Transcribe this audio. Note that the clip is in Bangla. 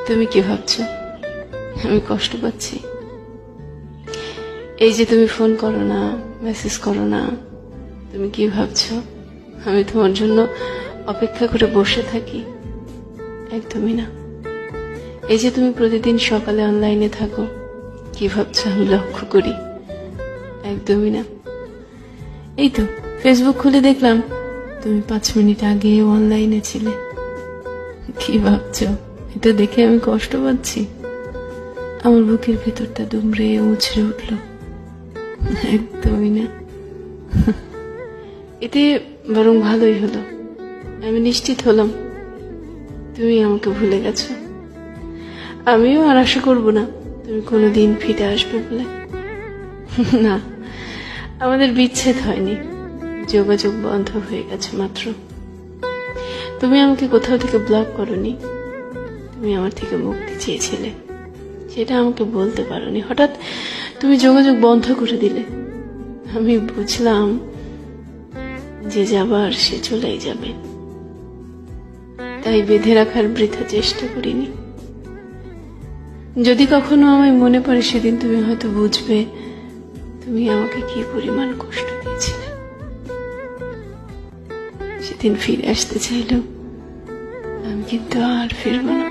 তুমি কি ভাবছো আমি কষ্ট পাচ্ছি? এই যে তুমি ফোন করো না, মেসেজ করো না, তুমি কি ভাবছো আমি তোমার জন্য অপেক্ষা করে বসে থাকি? একদমই না। এই যে তুমি প্রতিদিন সকালে অনলাইনে থাকো, কি ভাবছো আমি লক্ষ্য করি? একদমই না। এই তো ফেসবুক খুলে দেখলাম তুমি 5 মিনিট আগে অনলাইনে ছিলে। কি ভাবছো এটা দেখে আমি কষ্ট পাচ্ছি? আমার বুকের ভেতরটা দুমড়ে মুচড়ে উঠল। একদমই না। এতে বরং ভালোই হলো, আমি নিশ্চিত হলাম তুমি আমাকে ভুলে গেছো। আমিও আর আশা করবো না তুমি কোনোদিন ফিরে আসবে বলে। না, আমাদের বিচ্ছেদ হয়নি, যোগাযোগ বন্ধ হয়ে গেছে মাত্র। তুমি আমাকে কোথাও থেকে ব্লক করোনি, তুমি আমার থেকে মুক্তি চেয়েছিলে, সেটা আমাকে বলতে পারোনি। হঠাৎ তুমি যোগাযোগ বন্ধ করে দিলে। আমি বুঝলাম যে যাবার সে চলেই যাবে, তাই বেঁধে রাখার বৃথা চেষ্টা করিনি। যদি কখনো আমায় মনে পড়ে সেদিন তুমি হয়তো বুঝবে তুমি আমাকে কি পরিমাণ কষ্ট দিয়েছিলে। সেদিন ফিরে আসতে চাইলেও আমি কিন্তু আর ফিরবো না।